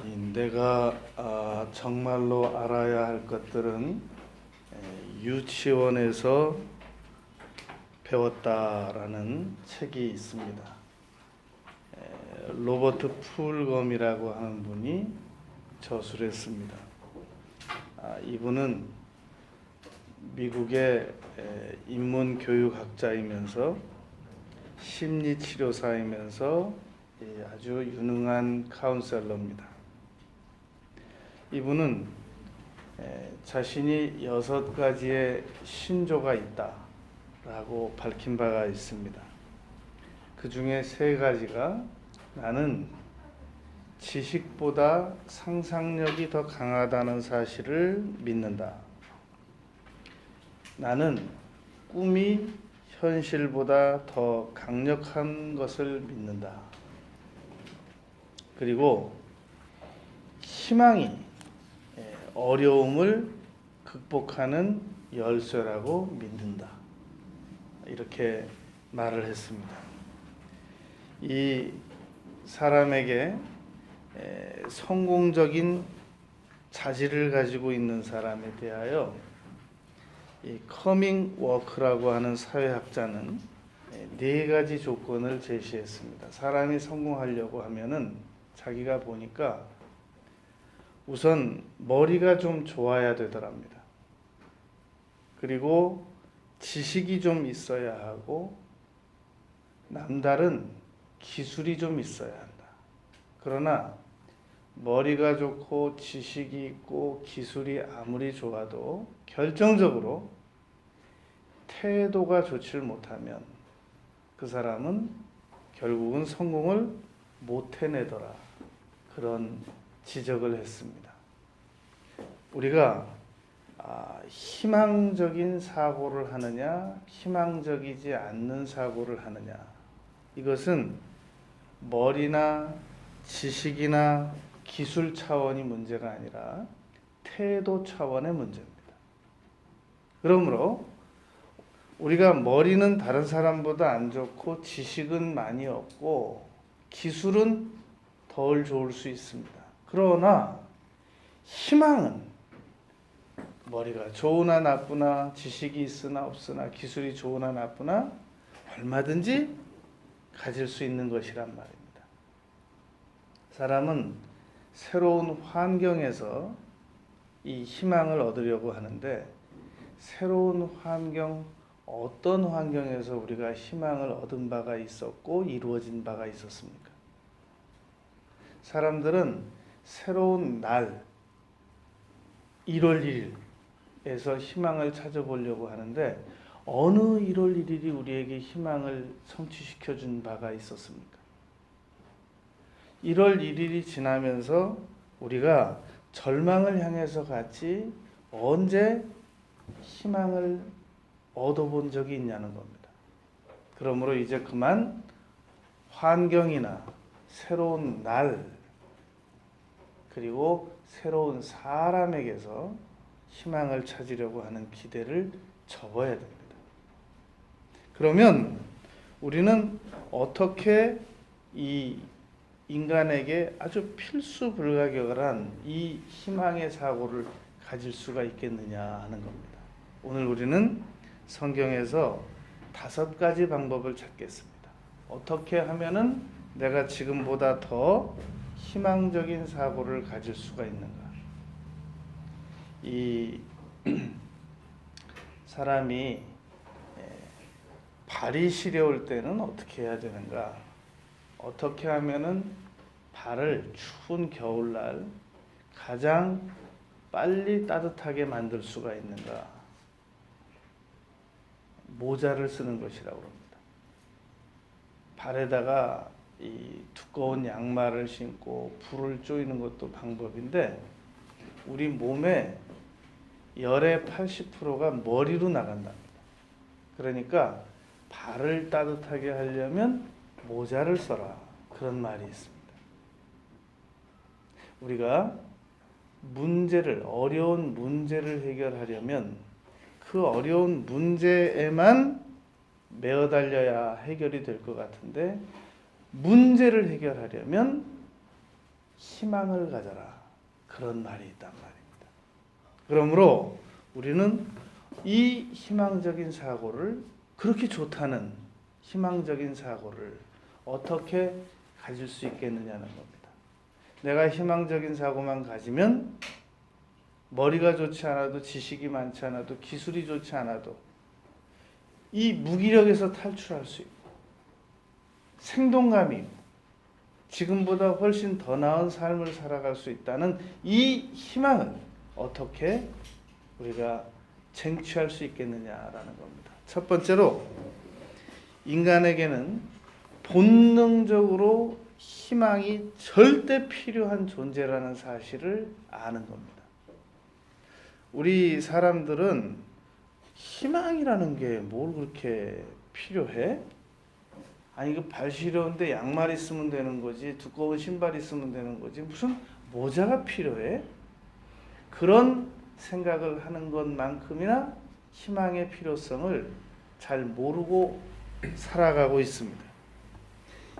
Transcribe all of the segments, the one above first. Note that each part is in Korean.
내가 정말로 알아야 할 것들은 유치원에서 배웠다라는 책이 있습니다. 로버트 풀검이라고 하는 분이 저술했습니다. 이분은 미국의 인문교육학자이면서 심리치료사이면서 아주 유능한 카운셀러입니다. 이분은 자신이 6가지의 신조가 있다라고 밝힌 바가 있습니다. 그 중에 3가지가 나는 지식보다 상상력이 더 강하다는 사실을 믿는다. 나는 꿈이 현실보다 더 강력한 것을 믿는다. 그리고 희망이 어려움을 극복하는 열쇠라고 믿는다. 이렇게 말을 했습니다. 이 사람에게 성공적인 자질을 가지고 있는 사람에 대하여 이 커밍 워크라고 하는 사회학자는 4가지 조건을 제시했습니다. 사람이 성공하려고 하면은 자기가 보니까 우선 머리가 좀 좋아야 되더랍니다. 그리고 지식이 좀 있어야 하고 남다른 기술이 좀 있어야 한다. 그러나 머리가 좋고 지식이 있고 기술이 아무리 좋아도 결정적으로 태도가 좋지를 못하면 그 사람은 결국은 성공을 못 해내더라. 그런 지적을 했습니다. 우리가 희망적인 사고를 하느냐, 희망적이지 않는 사고를 하느냐, 이것은 머리나 지식이나 기술 차원이 문제가 아니라 태도 차원의 문제입니다. 그러므로 우리가 머리는 다른 사람보다 안 좋고 지식은 많이 없고 기술은 덜 좋을 수 있습니다. 그러나 희망은 머리가 좋으나 나쁘나 지식이 있으나 없으나 기술이 좋으나 나쁘나 얼마든지 가질 수 있는 것이란 말입니다. 사람은 새로운 환경에서 이 희망을 얻으려고 하는데 새로운 환경, 어떤 환경에서 우리가 희망을 얻은 바가 있었고 이루어진 바가 있었습니까? 사람들은 새로운 날 1월 1일에서 희망을 찾아보려고 하는데 어느 1월 1일이 우리에게 희망을 성취시켜 준 바가 있었습니까? 1월 1일이 지나면서 우리가 절망을 향해서 같이 언제 희망을 얻어본 적이 있냐는 겁니다. 그러므로 이제 그만 환경이나 새로운 날 그리고 새로운 사람에게서 희망을 찾으려고 하는 기대를 접어야 됩니다. 그러면 우리는 어떻게 이 인간에게 아주 필수불가결한 이 희망의 사고를 가질 수가 있겠느냐 하는 겁니다. 오늘 우리는 성경에서 5가지 방법을 찾겠습니다. 어떻게 하면은 내가 지금보다 더 희망적인 사고를 가질 수가 있는가? 이 사람이 발이 시려울 때는 어떻게 해야 되는가? 어떻게 하면은 발을 추운 겨울날 가장 빨리 따뜻하게 만들 수가 있는가? 모자를 쓰는 것이라고 합니다. 발에다가 이 두꺼운 양말을 신고 불을 쪼이는 것도 방법인데 우리 몸의 열의 80%가 머리로 나간답니다. 그러니까 발을 따뜻하게 하려면 모자를 써라. 그런 말이 있습니다. 우리가 어려운 문제를 해결하려면 그 어려운 문제에만 매어달려야 해결이 될 것 같은데 문제를 해결하려면 희망을 가져라. 그런 말이 있단 말입니다. 그러므로 우리는 이 희망적인 사고를, 그렇게 좋다는 희망적인 사고를 어떻게 가질 수 있겠느냐는 겁니다. 내가 희망적인 사고만 가지면 머리가 좋지 않아도, 지식이 많지 않아도, 기술이 좋지 않아도 이 무기력에서 탈출할 수 있고 생동감이 있고 지금보다 훨씬 더 나은 삶을 살아갈 수 있다는 이 희망을 어떻게 우리가 쟁취할 수 있겠느냐라는 겁니다. 첫 번째로, 인간에게는 본능적으로 희망이 절대 필요한 존재라는 사실을 아는 겁니다. 우리 사람들은 희망이라는 게 뭘 그렇게 필요해? 아니, 그 발 시려운데 양말 있으면 되는 거지, 두꺼운 신발 있으면 되는 거지, 무슨 모자가 필요해? 그런 생각을 하는 것만큼이나 희망의 필요성을 잘 모르고 살아가고 있습니다.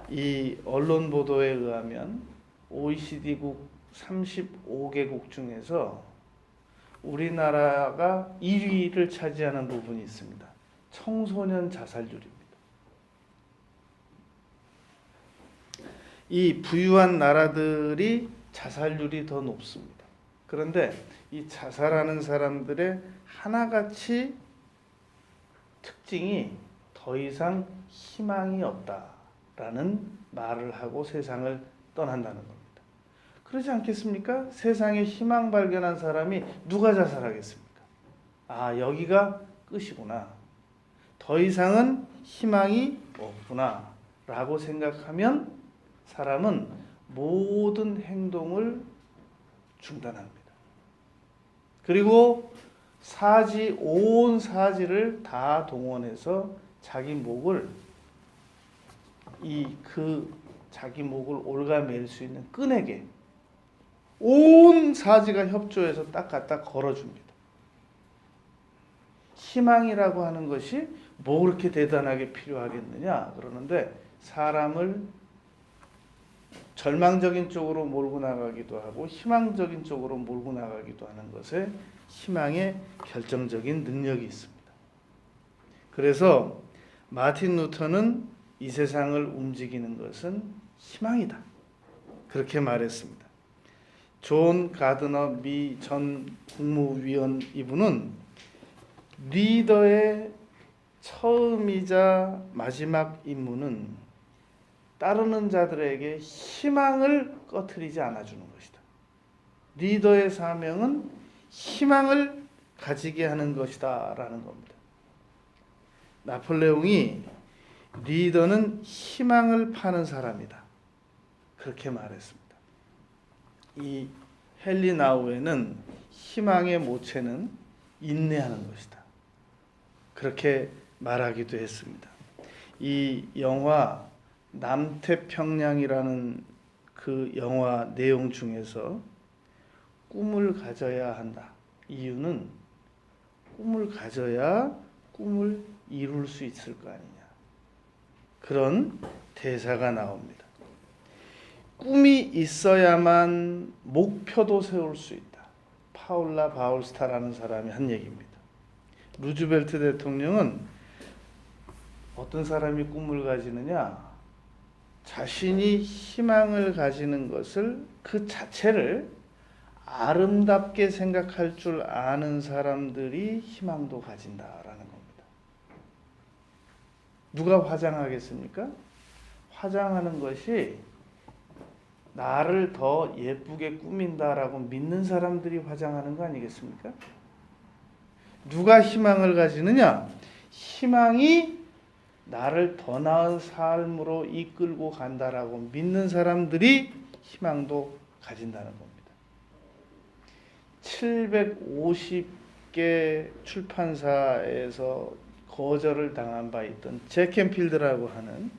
이 언론 보도에 의하면 OECD국 35개국 중에서 우리나라가 1위를 차지하는 부분이 있습니다. 청소년 자살률입니다. 이 부유한 나라들이 자살률이 더 높습니다. 그런데 이 자살하는 사람들의 하나같이 특징이 더 이상 희망이 없다라는 말을 하고 세상을 떠난다는 겁니다. 그러지 않겠습니까? 세상에 희망 발견한 사람이 누가 자살하겠습니까? 아, 여기가 끝이구나. 더 이상은 희망이 없구나 라고 생각하면 사람은 모든 행동을 중단합니다. 그리고 온 사지를 다 동원해서 자기 목을 자기 목을 올가맬 수 있는 끈에게 온 사지가 협조해서 딱 갖다 걸어줍니다. 희망이라고 하는 것이 뭐 그렇게 대단하게 필요하겠느냐 그러는데, 사람을 절망적인 쪽으로 몰고 나가기도 하고 희망적인 쪽으로 몰고 나가기도 하는 것에 희망의 결정적인 능력이 있습니다. 그래서 마틴 루터는 이 세상을 움직이는 것은 희망이다, 그렇게 말했습니다. 존 가드너 미 전 국무위원, 이분은 리더의 처음이자 마지막 임무는 따르는 자들에게 희망을 꺼트리지 않아주는 것이다. 리더의 사명은 희망을 가지게 하는 것이다 라는 겁니다. 나폴레옹이 리더는 희망을 파는 사람이다, 그렇게 말했습니다. 이 헨리 나우에는 희망의 모체는 인내하는 것이다, 그렇게 말하기도 했습니다. 이 영화 남태평양이라는 그 영화 내용 중에서 꿈을 가져야 한다, 이유는 꿈을 가져야 꿈을 이룰 수 있을 거 아니냐, 그런 대사가 나옵니다. 꿈이 있어야만 목표도 세울 수 있다, 파울라 바울스타라는 사람이 한 얘기입니다. 루즈벨트 대통령은 어떤 사람이 꿈을 가지느냐, 자신이 희망을 가지는 것을, 그 자체를 아름답게 생각할 줄 아는 사람들이 희망도 가진다라는 겁니다. 누가 화장하겠습니까? 화장하는 것이 나를 더 예쁘게 꾸민다라고 믿는 사람들이 화장하는 거 아니겠습니까? 누가 희망을 가지느냐? 희망이 나를 더 나은 삶으로 이끌고 간다라고 믿는 사람들이 희망도 가진다는 겁니다. 750개 출판사에서 거절을 당한 바 있던 잭 캔필드라고 하는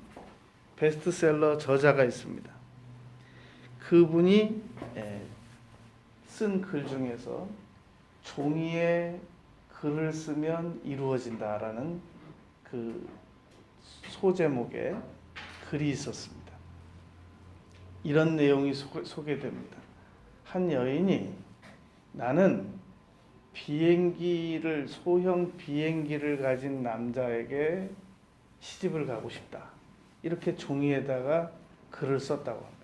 베스트셀러 저자가 있습니다. 그분이 쓴 글 중에서 종이에 글을 쓰면 이루어진다라는 그 소제목의 글이 있었습니다. 이런 내용이 소개됩니다. 한 여인이 나는 소형 비행기를 가진 남자에게 시집을 가고 싶다. 이렇게 종이에다가 글을 썼다고 합니다.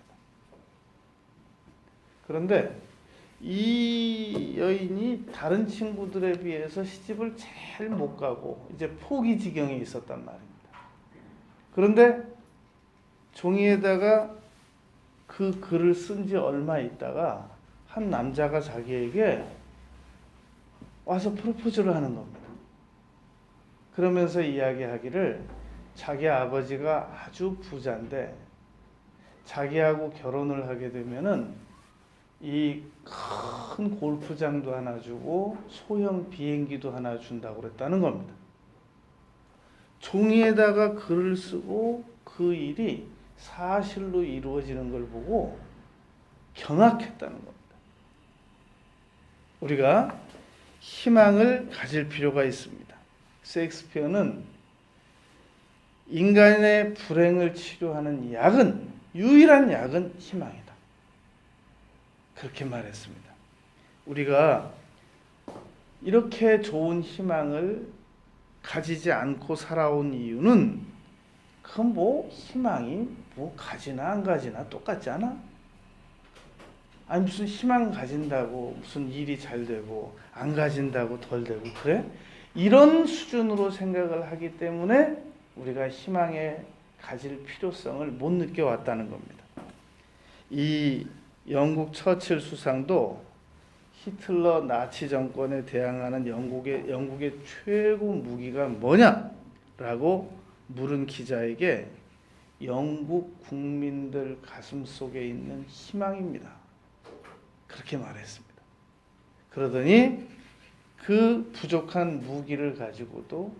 그런데 이 여인이 다른 친구들에 비해서 시집을 제일 못 가고 이제 포기 지경에 있었단 말입니다. 그런데 종이에다가 그 글을 쓴 지 얼마 있다가 한 남자가 자기에게 와서 프로포즈를 하는 겁니다. 그러면서 이야기하기를 자기 아버지가 아주 부자인데 자기하고 결혼을 하게 되면은 이 큰 골프장도 하나 주고 소형 비행기도 하나 준다고 그랬다는 겁니다. 종이에다가 글을 쓰고 그 일이 사실로 이루어지는 걸 보고 경악했다는 겁니다. 우리가 희망을 가질 필요가 있습니다. 셰익스피어는 인간의 불행을 치료하는 유일한 약은 희망이다. 그렇게 말했습니다. 우리가 이렇게 좋은 희망을 가지지 않고 살아온 이유는 그건 희망이 가지나 안 가지나 똑같지 않아? 아니 무슨 희망 가진다고 무슨 일이 잘 되고 안 가진다고 덜 되고 그래? 이런 수준으로 생각을 하기 때문에 우리가 희망에 가질 필요성을 못 느껴왔다는 겁니다. 이 영국 처칠 수상도 히틀러 나치 정권에 대항하는 영국의 최고 무기가 뭐냐라고 물은 기자에게 영국 국민들 가슴 속에 있는 희망입니다. 그렇게 말했습니다. 그러더니 그 부족한 무기를 가지고도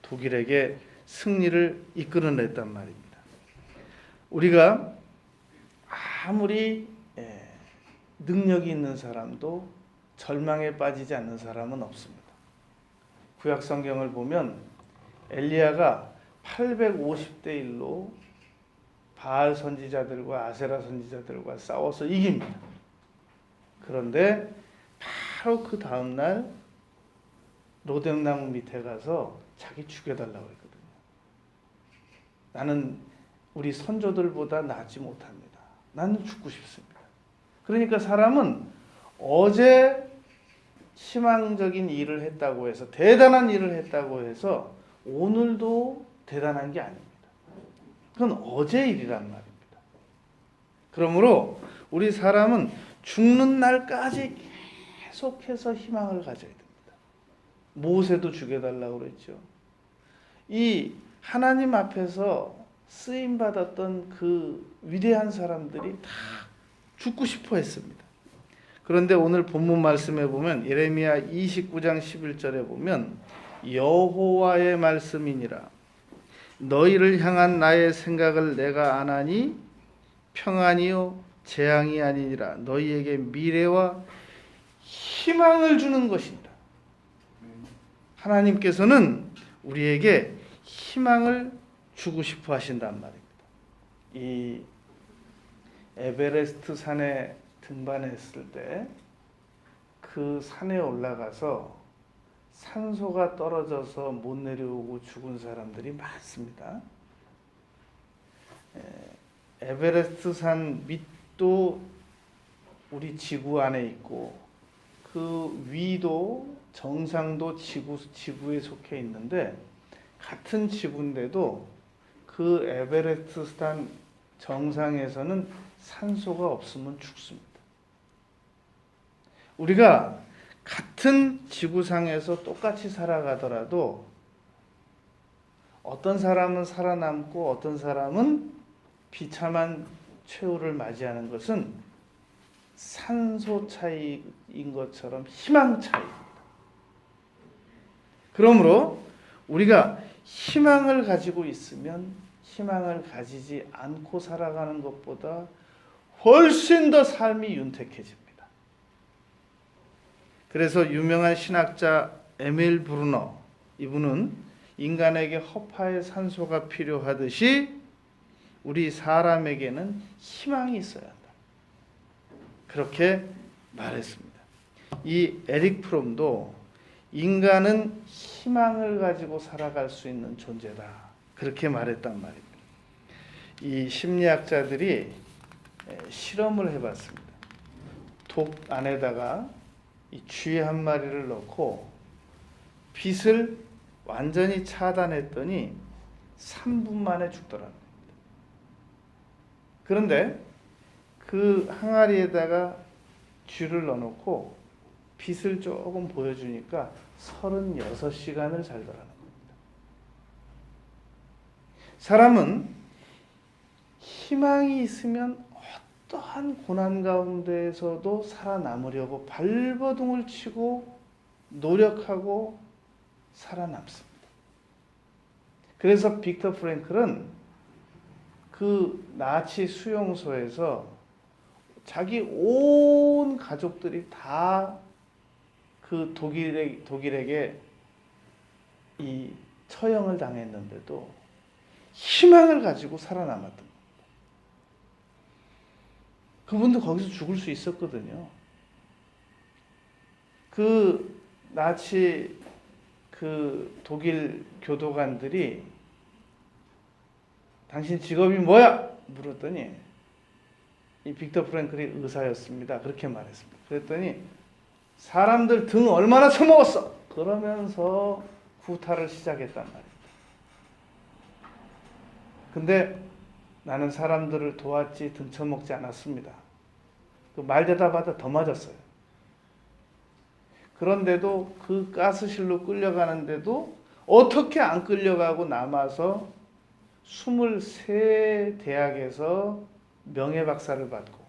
독일에게 승리를 이끌어냈단 말입니다. 우리가 아무리 능력이 있는 사람도 절망에 빠지지 않는 사람은 없습니다. 구약 성경을 보면 엘리야가 850대 1로 바알 선지자들과 아세라 선지자들과 싸워서 이깁니다. 그런데 바로 그 다음날 로뎀나무 밑에 가서 자기 죽여달라고 했거든요. 나는 우리 선조들보다 낫지 못합니다. 나는 죽고 싶습니다. 그러니까 사람은 어제 희망적인 일을 했다고 해서 대단한 일을 했다고 해서 오늘도 대단한 게 아닙니다. 그건 어제 일이란 말입니다. 그러므로 우리 사람은 죽는 날까지 계속해서 희망을 가져야 됩니다. 모세도 죽여달라고 그랬죠. 이 하나님 앞에서 쓰임 받았던 그 위대한 사람들이 다 죽고 싶어 했습니다. 그런데 오늘 본문 말씀에 보면 예레미야 29장 11절에 보면 여호와의 말씀이니라 너희를 향한 나의 생각을 내가 아나니 평안이요 재앙이 아니니라 너희에게 미래와 희망을 주는 것이니라. 하나님께서는 우리에게 희망을 주고 싶어 하신단 말입니다. 이 에베레스트 산에 등반했을 때 그 산에 올라가서 산소가 떨어져서 못 내려오고 죽은 사람들이 많습니다. 에베레스트 산 밑도 우리 지구 안에 있고 그 위도 정상도 지구에 속해 있는데 같은 지구인데도 그 에베레스트 산 정상에서는 산소가 없으면 죽습니다. 우리가 같은 지구상에서 똑같이 살아가더라도 어떤 사람은 살아남고 어떤 사람은 비참한 최후를 맞이하는 것은 산소 차이인 것처럼 희망 차이입니다. 그러므로 우리가 희망을 가지고 있으면 희망을 가지지 않고 살아가는 것보다 훨씬 더 삶이 윤택해집니다. 그래서 유명한 신학자 에밀 브루너 이분은 인간에게 허파의 산소가 필요하듯이 우리 사람에게는 희망이 있어야 한다. 그렇게 말했습니다. 이 에릭 프롬도 인간은 희망을 가지고 살아갈 수 있는 존재다. 그렇게 말했단 말입니다. 이 심리학자들이 실험을 해봤습니다. 독 안에다가 이 쥐 한 마리를 넣고 빛을 완전히 차단했더니 3분 만에 죽더랍니다. 그런데 그 항아리에다가 쥐를 넣어놓고 빛을 조금 보여주니까 36시간을 살더라는 겁니다. 사람은 희망이 있으면 어떠한 고난 가운데에서도 살아남으려고 발버둥을 치고 노력하고 살아남습니다. 그래서 빅터 프랭클은 그 나치 수용소에서 자기 온 가족들이 다 그 독일에게 이 처형을 당했는데도 희망을 가지고 살아남았던 겁니다. 그분도 거기서 죽을 수 있었거든요. 그 나치 그 독일 교도관들이 당신 직업이 뭐야? 물었더니 이 빅터 프랭클이 의사였습니다. 그렇게 말했습니다. 그랬더니 사람들 등 얼마나 쳐먹었어? 그러면서 구타를 시작했단 말입니다. 근데 나는 사람들을 도왔지 등 쳐먹지 않았습니다. 그 말 대답하다 더 맞았어요. 그런데도 그 가스실로 끌려가는데도 어떻게 안 끌려가고 남아서 23대학에서 명예박사를 받고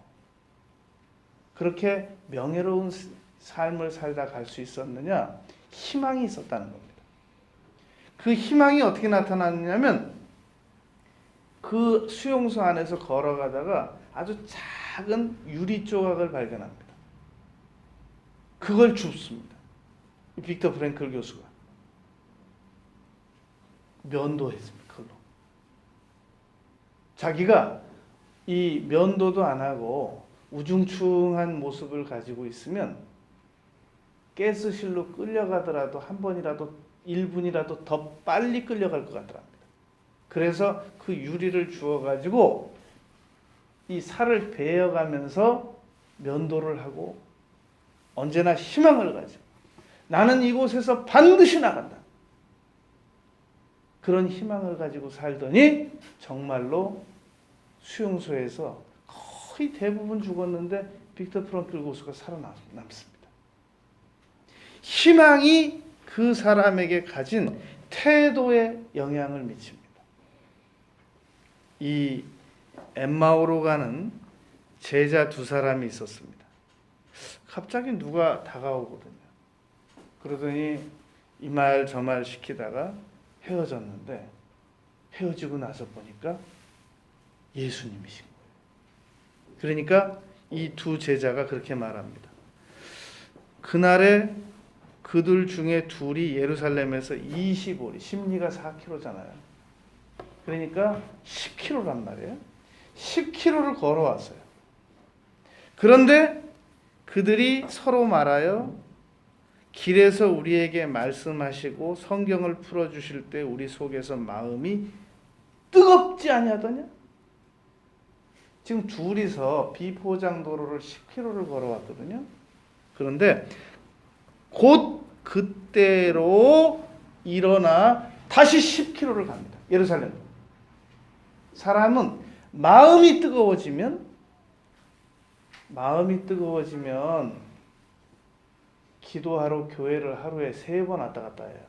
그렇게 명예로운 삶을 살다 갈 수 있었느냐? 희망이 있었다는 겁니다. 그 희망이 어떻게 나타났냐면 그 수용소 안에서 걸어가다가 아주 작은 유리 조각을 발견합니다. 그걸 줍습니다. 빅터 프랭클 교수가 면도했습니다. 그걸로. 자기가 이 면도도 안 하고 우중충한 모습을 가지고 있으면 가스실로 끌려가더라도 한 번이라도 1분이라도 더 빨리 끌려갈 것 같더랍니다. 그래서 그 유리를 주워가지고 이 살을 베어가면서 면도를 하고 언제나 희망을 가지고 나는 이곳에서 반드시 나간다. 그런 희망을 가지고 살더니 정말로 수용소에서 거의 대부분 죽었는데 빅터 프랭클 교수가 살아남습니다. 희망이 그 사람에게 가진 태도에 영향을 미칩니다. 이 엠마오로 가는 제자 2사람이 있었습니다. 갑자기 누가 다가오거든요. 그러더니 이 말 저 말 시키다가 헤어졌는데 헤어지고 나서 보니까 예수님이신 거예요. 그러니까 이 2 제자가 그렇게 말합니다. 그날에 그들 중에 2이 예루살렘에서 25리, 심리가 4km잖아요. 그러니까 10km란 말이에요. 10km를 걸어왔어요. 그런데 그들이 서로 말하여 길에서 우리에게 말씀하시고 성경을 풀어주실 때 우리 속에서 마음이 뜨겁지 아니하더냐? 지금 둘이서 비포장도로를 10km를 걸어왔거든요. 그런데 곧 그때로 일어나 다시 10km를 갑니다. 예루살렘. 사람은 마음이 뜨거워지면 기도하러 교회를 하루에 3번 왔다 갔다 해요.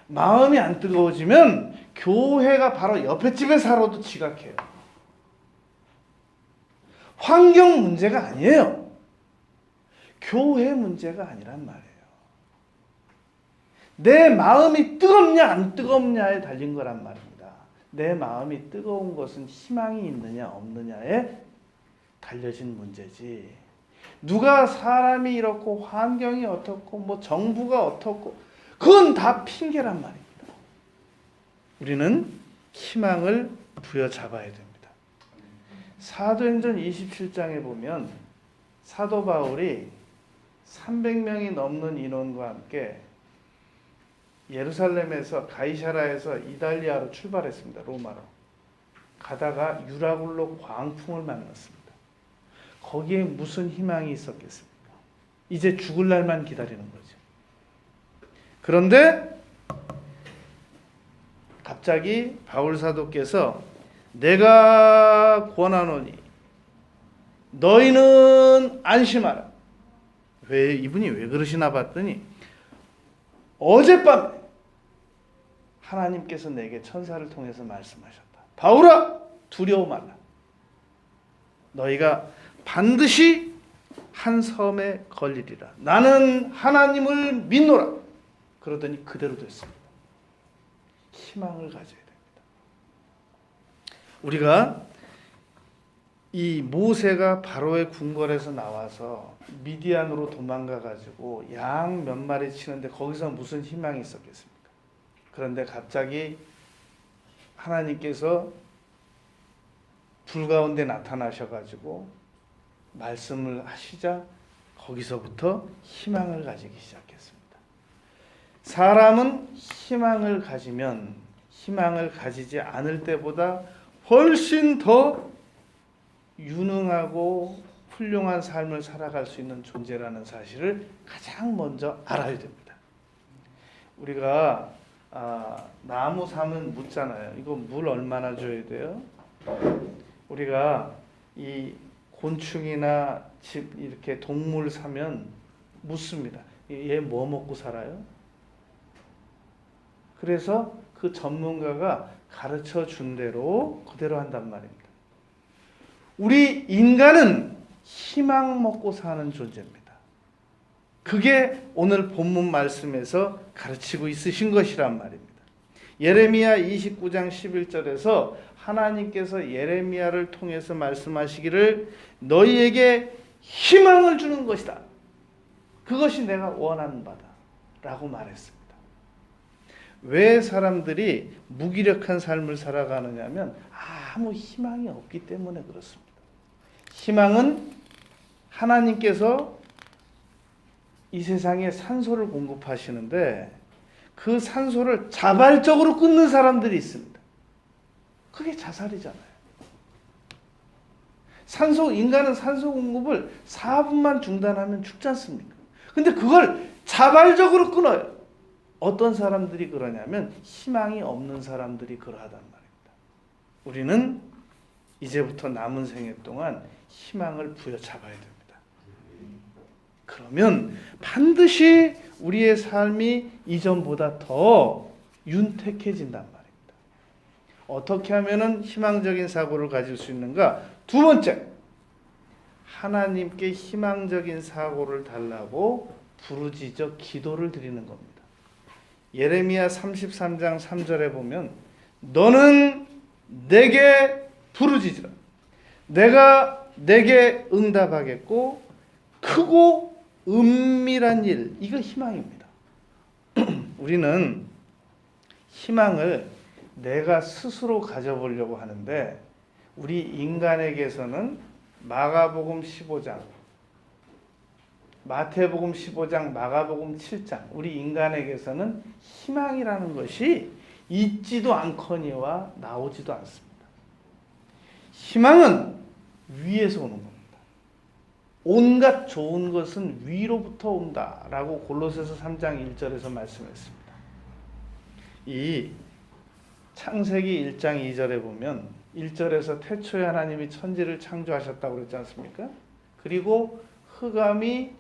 마음이 안 뜨거워지면 교회가 바로 옆에 집에 살아도 지각해요. 환경 문제가 아니에요. 교회 문제가 아니란 말이에요. 내 마음이 뜨겁냐 안 뜨겁냐에 달린 거란 말입니다. 내 마음이 뜨거운 것은 희망이 있느냐 없느냐에 달려진 문제지. 누가 사람이 이렇고 환경이 어떻고 뭐 정부가 어떻고 그건 다 핑계란 말입니다. 우리는 희망을 부여잡아야 됩니다. 사도행전 27장에 보면 사도 바울이 300명이 넘는 인원과 함께 예루살렘에서 가이사라에서 이달리아로 출발했습니다. 로마로. 가다가 유라굴로 광풍을 만났습니다. 거기에 무슨 희망이 있었겠습니까? 이제 죽을 날만 기다리는 거죠. 그런데 갑자기 바울 사도께서 내가 권하노니 너희는 안심하라. 이분이 왜 그러시나 봤더니 어젯밤에 하나님께서 내게 천사를 통해서 말씀하셨다. 바울아, 두려워 말라. 너희가 반드시 한 섬에 걸리리라. 나는 하나님을 믿노라. 그러더니 그대로 됐습니다. 희망을 가져야 됩니다. 우리가 이 모세가 바로의 궁궐에서 나와서 미디안으로 도망가 가지고 양 몇 마리 치는데 거기서 무슨 희망이 있었겠습니까? 그런데 갑자기 하나님께서 불 가운데 나타나셔 가지고 말씀을 하시자 거기서부터 희망을 가지기 시작했습니다. 사람은 희망을 가지면 희망을 가지지 않을 때보다 훨씬 더 유능하고 훌륭한 삶을 살아갈 수 있는 존재라는 사실을 가장 먼저 알아야 됩니다. 우리가 나무 사면 묻잖아요. 이거 물 얼마나 줘야 돼요? 우리가 이 곤충이나 집 이렇게 동물 사면 묻습니다. 얘 뭐 먹고 살아요? 그래서 그 전문가가 가르쳐 준 대로 그대로 한단 말입니다. 우리 인간은 희망 먹고 사는 존재입니다. 그게 오늘 본문 말씀에서 가르치고 있으신 것이란 말입니다. 예레미야 29장 11절에서 하나님께서 예레미야를 통해서 말씀하시기를 너희에게 희망을 주는 것이다. 그것이 내가 원하는 바다 라고 말했습니다. 왜 사람들이 무기력한 삶을 살아가느냐 하면 아무 희망이 없기 때문에 그렇습니다. 희망은 하나님께서 이 세상에 산소를 공급하시는데 그 산소를 자발적으로 끊는 사람들이 있습니다. 그게 자살이잖아요. 인간은 산소 공급을 4분만 중단하면 죽지 않습니까? 근데 그걸 자발적으로 끊어요. 어떤 사람들이 그러냐면 희망이 없는 사람들이 그러하단 말입니다. 우리는 이제부터 남은 생애 동안 희망을 부여잡아야 됩니다. 그러면 반드시 우리의 삶이 이전보다 더 윤택해진단 말입니다. 어떻게 하면 희망적인 사고를 가질 수 있는가? 두 번째, 하나님께 희망적인 사고를 달라고 부르짖어 기도를 드리는 겁니다. 예레미야 33장 3절에 보면 너는 내게 부르짖으라. 내가 내게 응답하겠고 크고 은밀한 일, 이거 희망입니다. 우리는 희망을 내가 스스로 가져보려고 하는데 우리 인간에게서는 마가복음 15장, 마태복음 15장, 마가복음 7장, 우리 인간에게서는 희망이라는 것이 있지도 않거니와 나오지도 않습니다. 희망은 위에서 오는 겁니다. 온갖 좋은 것은 위로부터 온다라고 골로새서 3장 1절에서 말씀했습니다. 이 창세기 1장 2절에 보면 1절에서 태초에 하나님이 천지를 창조하셨다고 그랬지 않습니까? 그리고 흑암이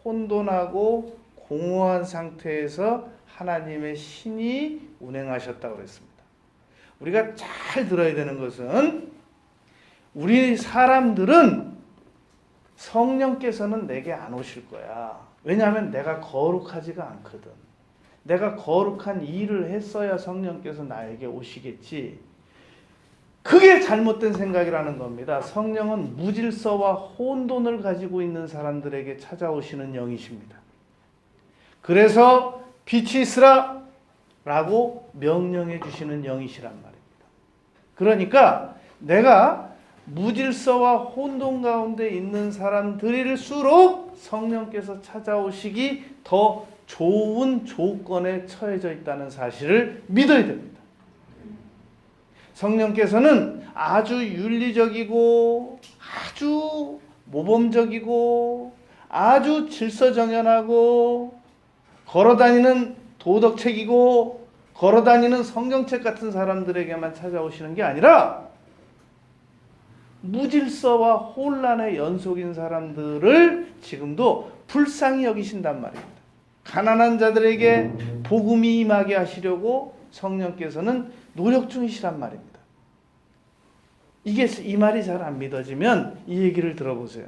혼돈하고 공허한 상태에서 하나님의 신이 운행하셨다고 그랬습니다. 우리가 잘 들어야 되는 것은 우리 사람들은 성령께서는 내게 안 오실 거야. 왜냐하면 내가 거룩하지가 않거든. 내가 거룩한 일을 했어야 성령께서 나에게 오시겠지. 그게 잘못된 생각이라는 겁니다. 성령은 무질서와 혼돈을 가지고 있는 사람들에게 찾아오시는 영이십니다. 그래서 빛이 있으라 라고 명령해 주시는 영이시란 말입니다. 그러니까 내가 무질서와 혼돈 가운데 있는 사람들일수록 성령께서 찾아오시기 더 좋은 조건에 처해져 있다는 사실을 믿어야 됩니다. 성령께서는 아주 윤리적이고 아주 모범적이고 아주 질서정연하고 걸어다니는 도덕책이고 걸어다니는 성경책 같은 사람들에게만 찾아오시는 게 아니라 무질서와 혼란의 연속인 사람들을 지금도 불쌍히 여기신단 말입니다. 가난한 자들에게 복음이 임하게 하시려고 성령께서는 노력 중이시란 말입니다. 이 말이 잘 안 믿어지면 이 얘기를 들어보세요.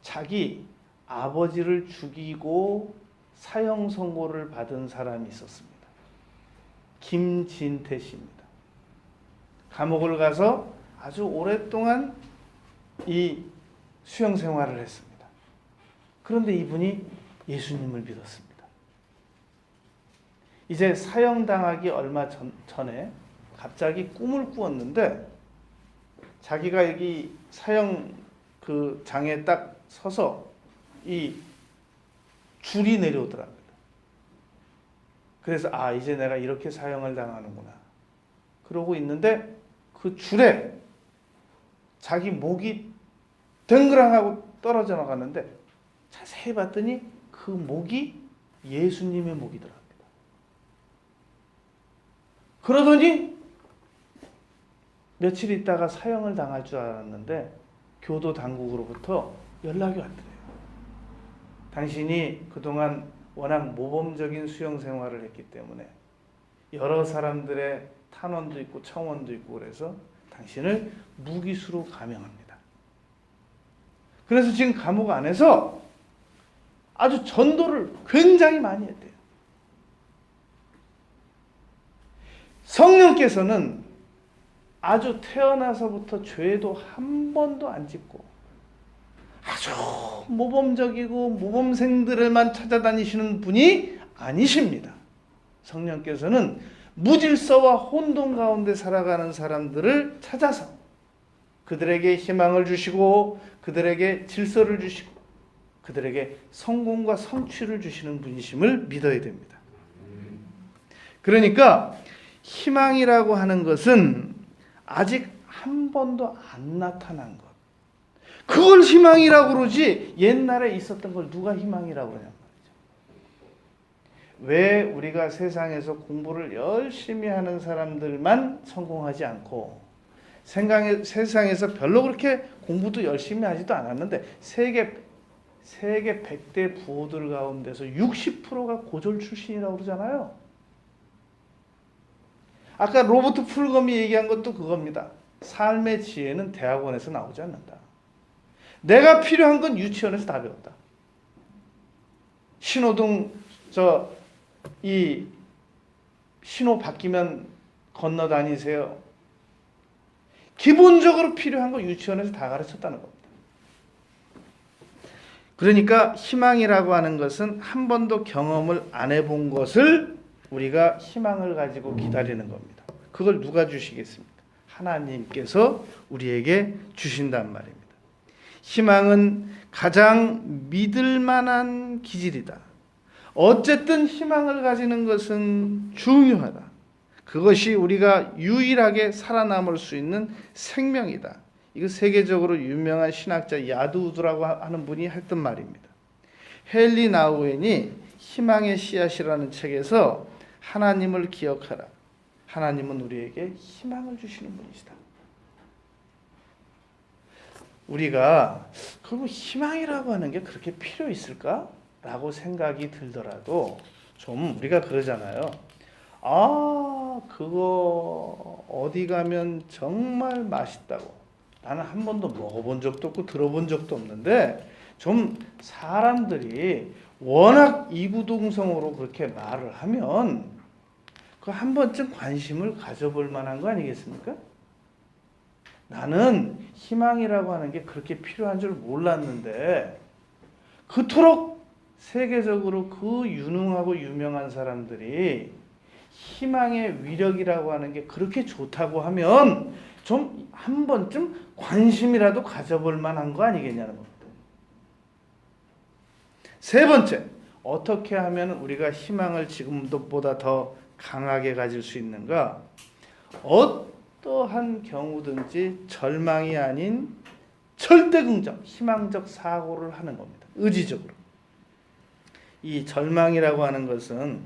자기 아버지를 죽이고 사형 선고를 받은 사람이 있었습니다. 김진태 씨입니다. 감옥을 가서 아주 오랫동안 이 수용 생활을 했습니다. 그런데 이분이 예수님을 믿었습니다. 이제 사형당하기 얼마 전에 갑자기 꿈을 꾸었는데 자기가 여기 사형 그 장에 딱 서서 이 줄이 내려오더랍니다. 그래서 이제 내가 이렇게 사형을 당하는구나. 그러고 있는데 그 줄에 자기 목이 댕그랑하고 떨어져 나갔는데 자세히 봤더니 그 목이 예수님의 목이더랍니다. 그러더니 며칠 있다가 사형을 당할 줄 알았는데 교도 당국으로부터 연락이 왔더래요. 당신이 그동안 워낙 모범적인 수용 생활을 했기 때문에 여러 사람들의 탄원도 있고 청원도 있고 그래서 당신을 무기수로 감형합니다. 그래서 지금 감옥 안에서 아주 전도를 굉장히 많이 했대요. 성령께서는 아주 태어나서부터 죄도 한 번도 안 짓고 아주 모범적이고 모범생들을만 찾아다니시는 분이 아니십니다. 성령께서는 무질서와 혼돈 가운데 살아가는 사람들을 찾아서 그들에게 희망을 주시고 그들에게 질서를 주시고 그들에게 성공과 성취를 주시는 분이심을 믿어야 됩니다. 그러니까 희망이라고 하는 것은 아직 한 번도 안 나타난 것. 그걸 희망이라고 그러지 옛날에 있었던 걸 누가 희망이라고 그러냐 말이죠. 왜 우리가 세상에서 공부를 열심히 하는 사람들만 성공하지 않고 세상에서 별로 그렇게 공부도 열심히 하지도 않았는데 세계 100대 부호들 가운데서 60%가 고졸 출신이라고 그러잖아요. 아까 로버트 풀검이 얘기한 것도 그겁니다. 삶의 지혜는 대학원에서 나오지 않는다. 내가 필요한 건 유치원에서 다 배웠다. 신호등 이 신호 바뀌면 건너 다니세요. 기본적으로 필요한 거 유치원에서 다 가르쳤다는 겁니다. 그러니까 희망이라고 하는 것은 한 번도 경험을 안 해본 것을 우리가 희망을 가지고 기다리는 겁니다. 그걸 누가 주시겠습니까? 하나님께서 우리에게 주신단 말입니다. 희망은 가장 믿을 만한 기질이다. 어쨌든 희망을 가지는 것은 중요하다. 그것이 우리가 유일하게 살아남을 수 있는 생명이다. 이거 세계적으로 유명한 신학자 야두우드라고 하는 분이 했던 말입니다. 헨리 나우엔이 희망의 씨앗이라는 책에서 하나님을 기억하라. 하나님은 우리에게 희망을 주시는 분이시다. 우리가 그럼 희망이라고 하는 게 그렇게 필요 있을까? 라고 생각이 들더라도 좀 우리가 그러잖아요. 그거 어디 가면 정말 맛있다고. 나는 한 번도 먹어본 적도 없고 들어본 적도 없는데 좀 사람들이 워낙 이구동성으로 그렇게 말을 하면 그 한 번쯤 관심을 가져볼 만한 거 아니겠습니까? 나는 희망이라고 하는 게 그렇게 필요한 줄 몰랐는데 그토록 세계적으로 그 유능하고 유명한 사람들이 희망의 위력이라고 하는 게 그렇게 좋다고 하면 좀 한 번쯤 관심이라도 가져볼 만한 거 아니겠냐는 겁니다. 세 번째, 어떻게 하면 우리가 희망을 지금보다 더 강하게 가질 수 있는가? 어떠한 경우든지 절망이 아닌 절대 긍정, 희망적 사고를 하는 겁니다. 의지적으로. 이 절망이라고 하는 것은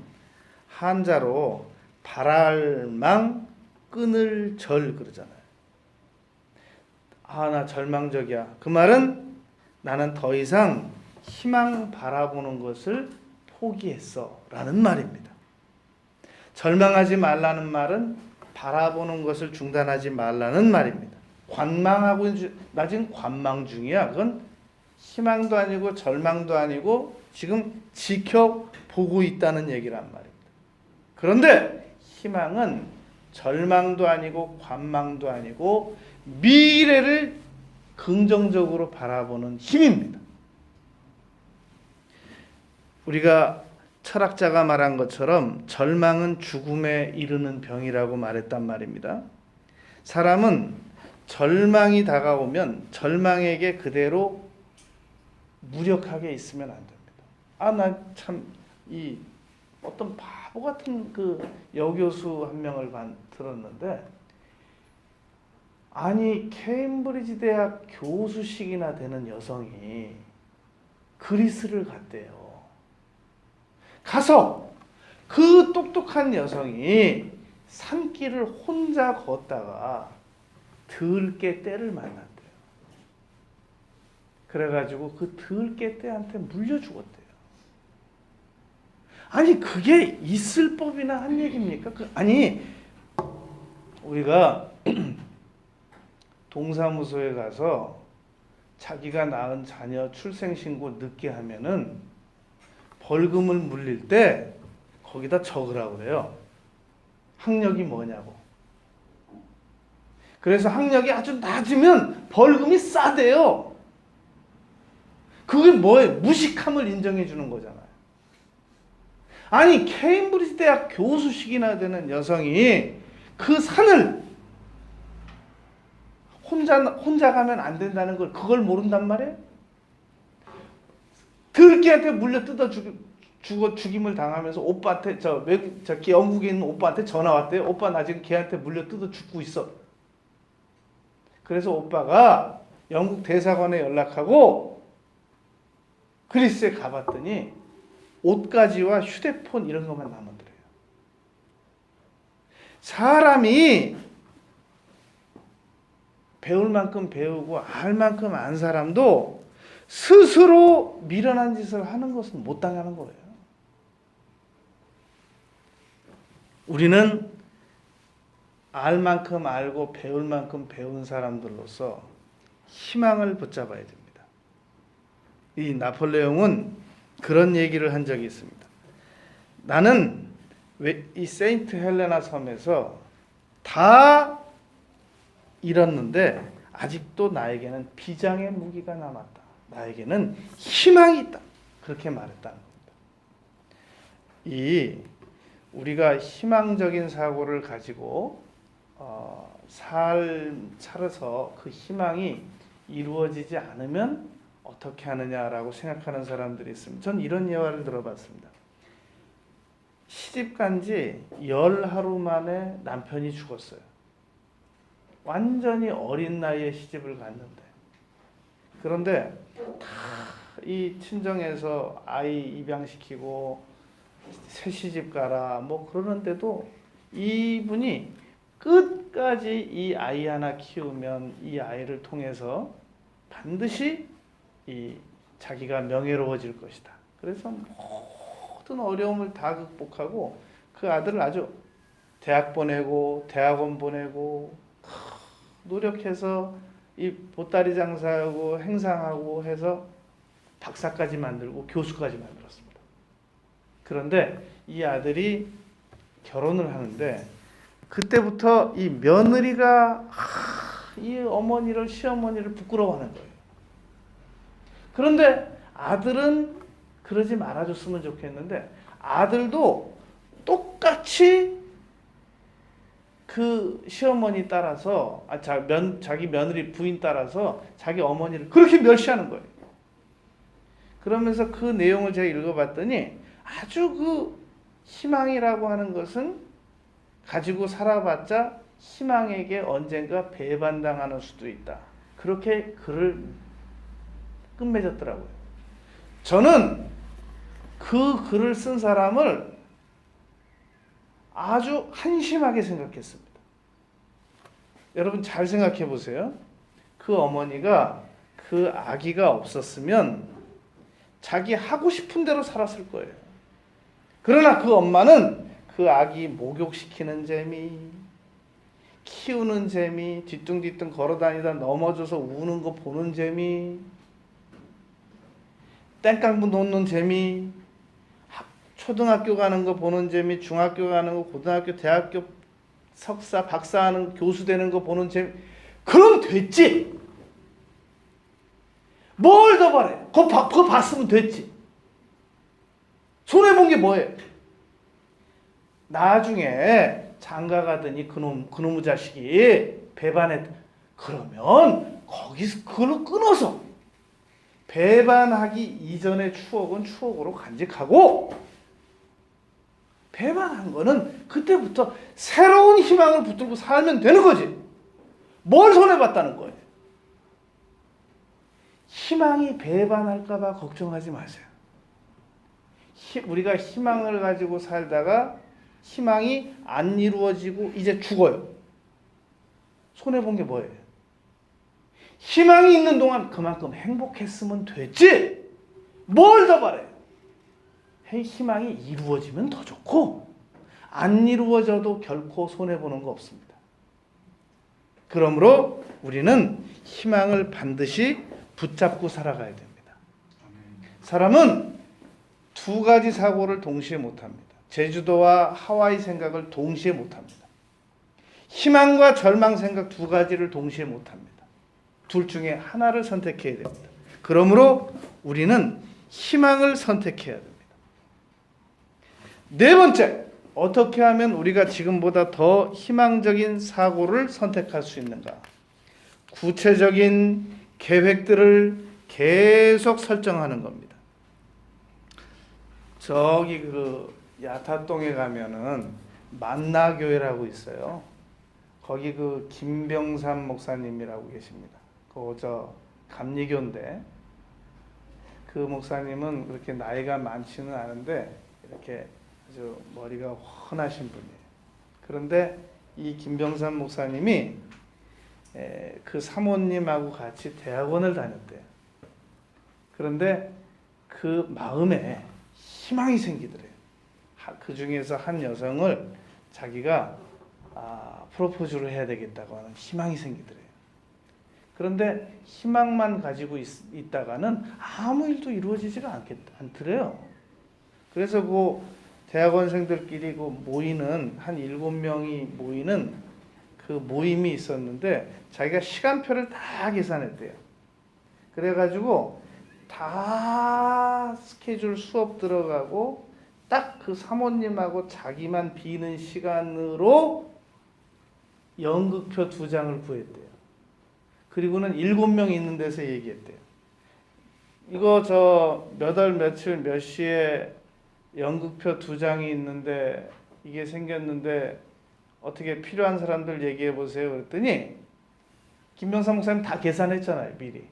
한자로 발알망 끊을 절 그러잖아요. 아, 나 절망적이야. 그 말은 나는 더 이상 희망 바라보는 것을 포기했어 라는 말입니다. 절망하지 말라는 말은 바라보는 것을 중단하지 말라는 말입니다. 관망하고 나 지금 관망 중이야. 그건 희망도 아니고 절망도 아니고 지금 지켜보고 있다는 얘기란 말입니다. 그런데 희망은 절망도 아니고 관망도 아니고 미래를 긍정적으로 바라보는 힘입니다. 우리가 철학자가 말한 것처럼 절망은 죽음에 이르는 병이라고 말했단 말입니다. 사람은 절망이 다가오면 절망에게 그대로 무력하게 있으면 안 됩니다. 아, 나 참 이 어떤 바보 같은 그 여교수 한 명을 들었는데, 아니 케임브리지 대학 교수식이나 되는 여성이 그리스를 갔대요. 가서 그 똑똑한 여성이 산길을 혼자 걷다가 들깨 떼를 만났대요. 그래가지고 그 들깨 떼한테 물려 죽었대요. 아니 그게 있을 법이나 한 얘기입니까? 아니 우리가 동사무소에 가서 자기가 낳은 자녀 출생신고 늦게 하면은 벌금을 물릴 때 거기다 적으라고 그래요. 학력이 뭐냐고. 그래서 학력이 아주 낮으면 벌금이 싸대요. 그게 뭐예요? 무식함을 인정해 주는 거잖아요. 아니 케임브리지 대학 교수식이나 되는 여성이 그 산을 혼자 가면 안 된다는 걸 그걸 모른단 말이에요? 들깨한테 물려 뜯어 죽임을 당하면서 오빠한테 영국에 있는 오빠한테 전화 왔대요. 오빠 나 지금 걔한테 물려 뜯어 죽고 있어. 그래서 오빠가 영국 대사관에 연락하고 그리스에 가봤더니 옷가지와 휴대폰 이런 것만 남았더래요. 사람이 배울 만큼 배우고 알 만큼 안 사람도 스스로 미련한 짓을 하는 것은 못 당하는 거예요. 우리는 알 만큼 알고 배울 만큼 배운 사람들로서 희망을 붙잡아야 됩니다. 이 나폴레옹은 그런 얘기를 한 적이 있습니다. 나는 이 세인트 헬레나 섬에서 다 잃었는데 아직도 나에게는 비장의 무기가 남았다. 나에게는 희망이 있다. 그렇게 말했다는 겁니다. 우리가 희망적인 사고를 가지고 살아서 그 희망이 이루어지지 않으면 어떻게 하느냐라고 생각하는 사람들이 있습니다. 전 이런 예화를 들어봤습니다. 시집 간 지 10하루 만에 남편이 죽었어요. 완전히 어린 나이에 시집을 갔는데, 그런데 다 이 친정에서 아이 입양시키고 새 시집 가라 뭐 그러는데도 이분이 끝까지 이 아이 하나 키우면 이 아이를 통해서 반드시 자기가 명예로워질 것이다. 그래서 모든 어려움을 다 극복하고 그 아들을 아주 대학 보내고 대학원 보내고 노력해서 이 보따리 장사하고 행상하고 해서 박사까지 만들고 교수까지 만들었습니다. 그런데 이 아들이 결혼을 하는데 그때부터 이 며느리가 이 어머니를 시어머니를 부끄러워하는 거예요. 그런데 아들은 그러지 말아줬으면 좋겠는데 아들도 똑같이 그 시어머니 따라서 자기 며느리 부인 따라서 자기 어머니를 그렇게 멸시하는 거예요. 그러면서 그 내용을 제가 읽어봤더니 아주 그 희망이라고 하는 것은 가지고 살아봤자 희망에게 언젠가 배반당하는 수도 있다. 그렇게 글을 끝맺었더라고요. 저는 그 글을 쓴 사람을 아주 한심하게 생각했습니다. 여러분 잘 생각해 보세요. 그 어머니가 그 아기가 없었으면 자기 하고 싶은 대로 살았을 거예요. 그러나 그 엄마는 그 아기 목욕시키는 재미, 키우는 재미, 뒤뚱뒤뚱 걸어다니다 넘어져서 우는 거 보는 재미, 땡깡부 놓는 재미, 초등학교 가는 거 보는 재미, 중학교 가는 거, 고등학교, 대학교 석사, 박사하는 교수 되는 거 보는 재미. 그럼 됐지. 뭘 더 바래? 그거 봤으면 됐지. 손해본 게 뭐예요? 나중에 장가 가더니 그놈의 자식이 배반했다. 그러면 거기서 그걸로 끊어서 배반하기 이전의 추억은 추억으로 간직하고 배반한 거는 그때부터 새로운 희망을 붙들고 살면 되는 거지. 뭘 손해봤다는 거예요? 희망이 배반할까 봐 걱정하지 마세요. 우리가 희망을 가지고 살다가 희망이 안 이루어지고 이제 죽어요. 손해본 게 뭐예요? 희망이 있는 동안 그만큼 행복했으면 됐지. 뭘 더 바래? 희망이 이루어지면 더 좋고 안 이루어져도 결코 손해보는 거 없습니다. 그러므로 우리는 희망을 반드시 붙잡고 살아가야 됩니다. 사람은 두 가지 사고를 동시에 못합니다. 제주도와 하와이 생각을 동시에 못합니다. 희망과 절망 생각 두 가지를 동시에 못합니다. 둘 중에 하나를 선택해야 됩니다. 그러므로 우리는 희망을 선택해야 됩니다. 네 번째, 어떻게 하면 우리가 지금보다 더 희망적인 사고를 선택할 수 있는가? 구체적인 계획들을 계속 설정하는 겁니다. 저기 그 야타동에 가면은 만나교회라고 있어요. 거기 그 김병삼 목사님이라고 계십니다. 저 감리교인데 그 목사님은 그렇게 나이가 많지는 않은데 이렇게 아주 머리가 훤하신 분이에요. 그런데 이 김병삼 목사님이 그 사모님하고 같이 대학원을 다녔대요. 그런데 그 마음에 희망이 생기더래요. 그 중에서 한 여성을 자기가 프로포즈를 해야 되겠다고 하는 희망이 생기더래요. 그런데 희망만 가지고 있다가는 아무 일도 이루어지지가 않더래요. 그래서 그 대학원생들끼리 그 모이는 한 7명이 모이는 그 모임이 있었는데 자기가 시간표를 다 계산했대요. 그래가지고 다 스케줄 수업 들어가고 딱 그 사모님하고 자기만 비는 시간으로 연극표 2장을 구했대요. 그리고는 7명 있는 데서 얘기했대요. 이거 저 몇 월 며칠 몇 시에 연극표 2장이 있는데 이게 생겼는데 어떻게 필요한 사람들 얘기해 보세요. 그랬더니 김병삼 목사님 다 계산했잖아요, 미리.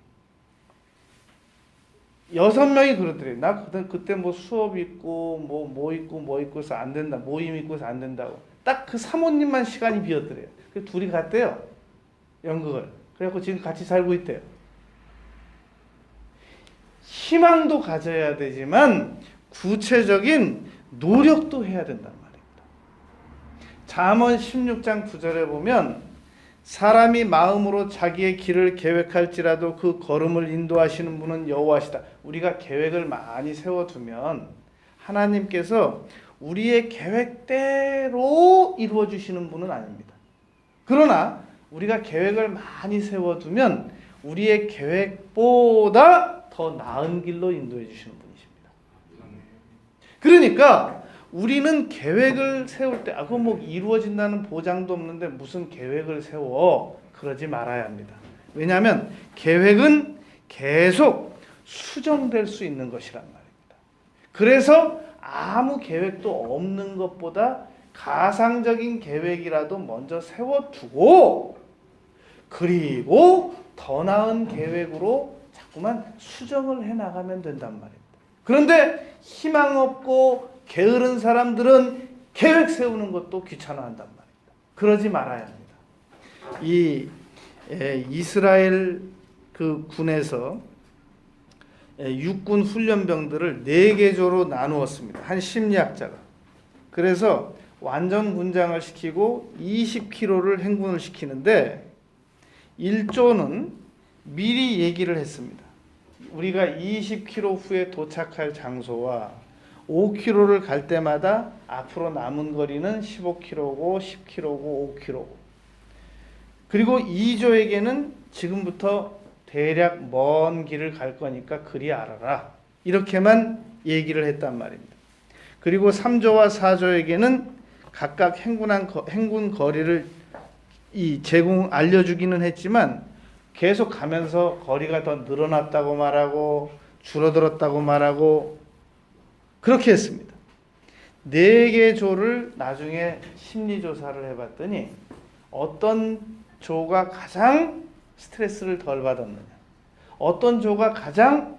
6명이 그러더래요. 나 그때 뭐 수업 있고 뭐 있고 해서 안 된다. 모임 있고 해서 안 된다고. 딱 그 사모님만 시간이 비었더래요. 그래서 둘이 갔대요. 연극을. 그래갖고 지금 같이 살고 있대요. 희망도 가져야 되지만 구체적인 노력도 해야 된단 말입니다. 잠언 16장 9절에 보면 사람이 마음으로 자기의 길을 계획할지라도 그 걸음을 인도하시는 분은 여호와시다. 우리가 계획을 많이 세워두면 하나님께서 우리의 계획대로 이루어 주시는 분은 아닙니다. 그러나 우리가 계획을 많이 세워두면 우리의 계획보다 더 나은 길로 인도해 주시는 분이십니다. 그러니까 우리는 계획을 세울 때 그거 뭐 이루어진다는 보장도 없는데 무슨 계획을 세워, 그러지 말아야 합니다. 왜냐하면 계획은 계속 수정될 수 있는 것이란 말입니다. 그래서 아무 계획도 없는 것보다 가상적인 계획이라도 먼저 세워두고, 그리고 더 나은 계획으로 자꾸만 수정을 해나가면 된단 말입니다. 그런데 희망 없고 게으른 사람들은 계획 세우는 것도 귀찮아한단 말입니다. 그러지 말아야 합니다. 이 이스라엘 그 군에서 육군 훈련병들을 4개조로 나누었습니다. 한 심리학자가. 그래서 완전 군장을 시키고 20km를 행군을 시키는데 1조는 미리 얘기를 했습니다. 우리가 20km 후에 도착할 장소와 5km를 갈 때마다 앞으로 남은 거리는 15km고 10km고 5km고, 그리고 2조에게는 지금부터 대략 먼 길을 갈 거니까 그리 알아라, 이렇게만 얘기를 했단 말입니다. 그리고 3조와 4조에게는 각각 행군 거리를 알려주기는 했지만 계속 가면서 거리가 더 늘어났다고 말하고 줄어들었다고 말하고 그렇게 했습니다. 4개 조를 나중에 심리조사를 해봤더니 어떤 조가 가장 스트레스를 덜 받았느냐, 어떤 조가 가장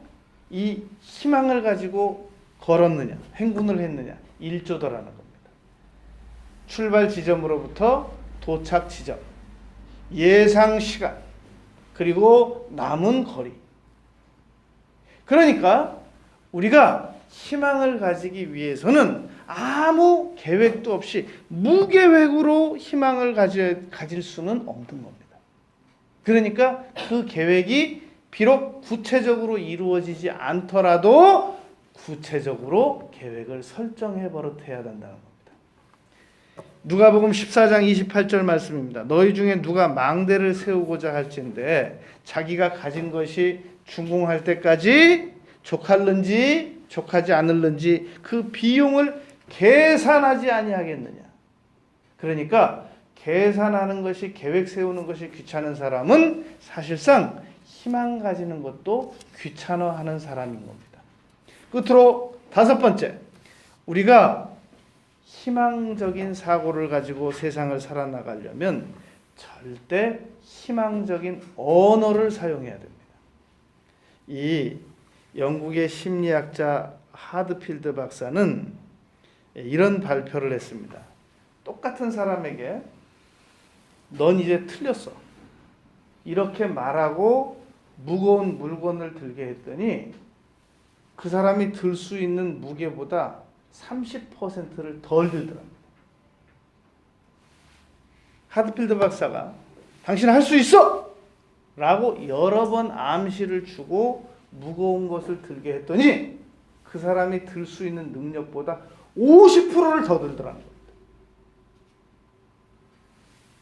이 희망을 가지고 걸었느냐, 행군을 했느냐, 1조더라는 겁니다. 출발 지점으로부터 도착 지점, 예상 시간, 그리고 남은 거리. 그러니까 우리가 희망을 가지기 위해서는 아무 계획도 없이 무계획으로 희망을 가질 수는 없는 겁니다. 그러니까 그 계획이 비록 구체적으로 이루어지지 않더라도 구체적으로 계획을 설정해 버릇해야 된다는 겁니다. 누가복음 14장 28절 말씀입니다. 너희 중에 누가 망대를 세우고자 할진대 자기가 가진 것이 준공할 때까지 족할는지 족하지 않을는지 그 비용을 계산하지 아니하겠느냐. 그러니까 계산하는 것이, 계획 세우는 것이 귀찮은 사람은 사실상 희망 가지는 것도 귀찮아하는 사람인 겁니다. 끝으로 5번째, 우리가 희망적인 사고를 가지고 세상을 살아나가려면 절대 희망적인 언어를 사용해야 됩니다. 이 영국의 심리학자 하드필드 박사는 이런 발표를 했습니다. 똑같은 사람에게 넌 이제 틀렸어, 이렇게 말하고 무거운 물건을 들게 했더니 그 사람이 들 수 있는 무게보다 30%를 덜 들더랍니다. 하드필드 박사가 당신 할 수 있어! 라고 여러 번 암시를 주고 무거운 것을 들게 했더니 그 사람이 들 수 있는 능력보다 50%를 더 들더라는 겁니다.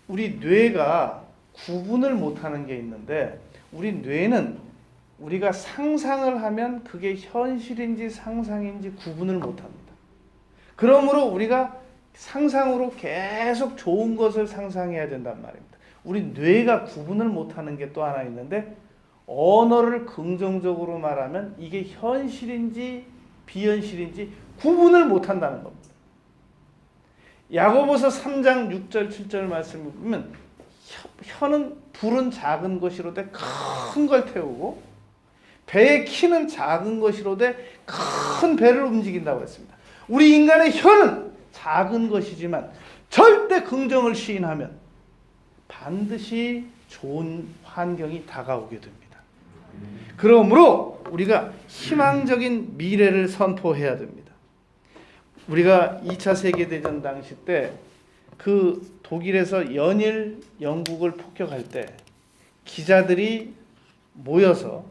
우리 뇌가 구분을 못하는 게 있는데, 우리 뇌는 우리가 상상을 하면 그게 현실인지 상상인지 구분을 못합니다. 그러므로 우리가 상상으로 계속 좋은 것을 상상해야 된단 말입니다. 우리 뇌가 구분을 못하는 게 또 하나 있는데, 언어를 긍정적으로 말하면 이게 현실인지 비현실인지 구분을 못한다는 겁니다. 야고보서 3장 6절 7절 말씀을 보면 혀는 불은 작은 것이로되 큰 걸 태우고 배의 키는 작은 것이로되 큰 배를 움직인다고 했습니다. 우리 인간의 혀는 작은 것이지만 절대 긍정을 시인하면 반드시 좋은 환경이 다가오게 됩니다. 그러므로 우리가 희망적인 미래를 선포해야 됩니다. 우리가 2차 세계대전 당시 때 그 독일에서 연일 영국을 폭격할 때 기자들이 모여서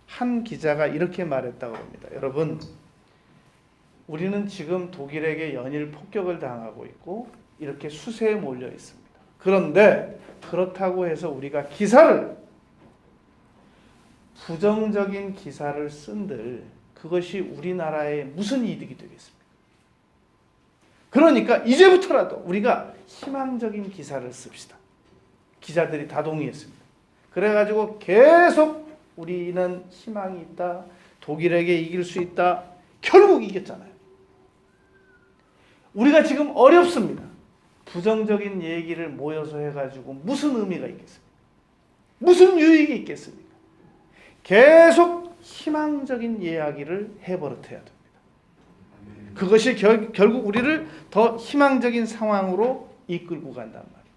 한 기자가 이렇게 말했다고 합니다. 여러분, 우리는 지금 독일에게 연일 폭격을 당하고 있고 이렇게 수세에 몰려 있습니다. 그런데 그렇다고 해서 우리가 부정적인 기사를 쓴들 그것이 우리나라에 무슨 이득이 되겠습니까? 그러니까 이제부터라도 우리가 희망적인 기사를 씁시다. 기자들이 다 동의했습니다. 그래가지고 계속 우리는 희망이 있다. 독일에게 이길 수 있다. 결국 이겼잖아요. 우리가 지금 어렵습니다. 부정적인 얘기를 모여서 해가지고 무슨 의미가 있겠습니까? 무슨 유익이 있겠습니까? 계속 희망적인 이야기를 해버릇해야 됩니다. 그것이 결국 우리를 더 희망적인 상황으로 이끌고 간단 말입니다.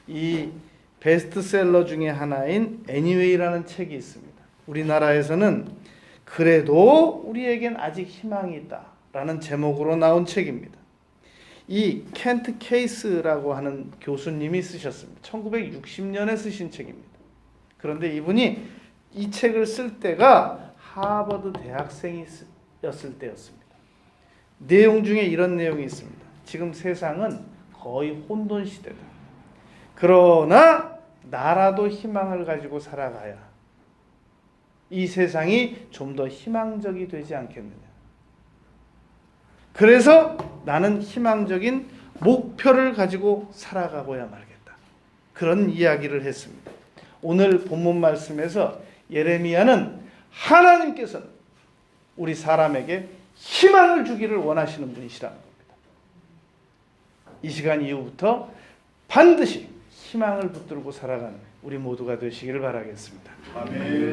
이 베스트셀러 중에 하나인 애니웨이라는 책이 있습니다. 우리나라에서는 그래도 우리에겐 아직 희망이 있다라는 제목으로 나온 책입니다. 이 켄트 케이스라고 하는 교수님이 쓰셨습니다. 1960년에 쓰신 책입니다. 그런데 이분이 이 책을 쓸 때가 하버드 대학생이었을 때였습니다. 내용 중에 이런 내용이 있습니다. 지금 세상은 거의 혼돈 시대다. 그러나 나라도 희망을 가지고 살아가야 이 세상이 좀 더 희망적이 되지 않겠느냐. 그래서 나는 희망적인 목표를 가지고 살아가고야 말겠다. 그런 이야기를 했습니다. 오늘 본문 말씀에서 예레미야는 하나님께서는 우리 사람에게 희망을 주기를 원하시는 분이시라는 겁니다. 이 시간 이후부터 반드시 희망을 붙들고 살아가는 우리 모두가 되시기를 바라겠습니다. 아멘.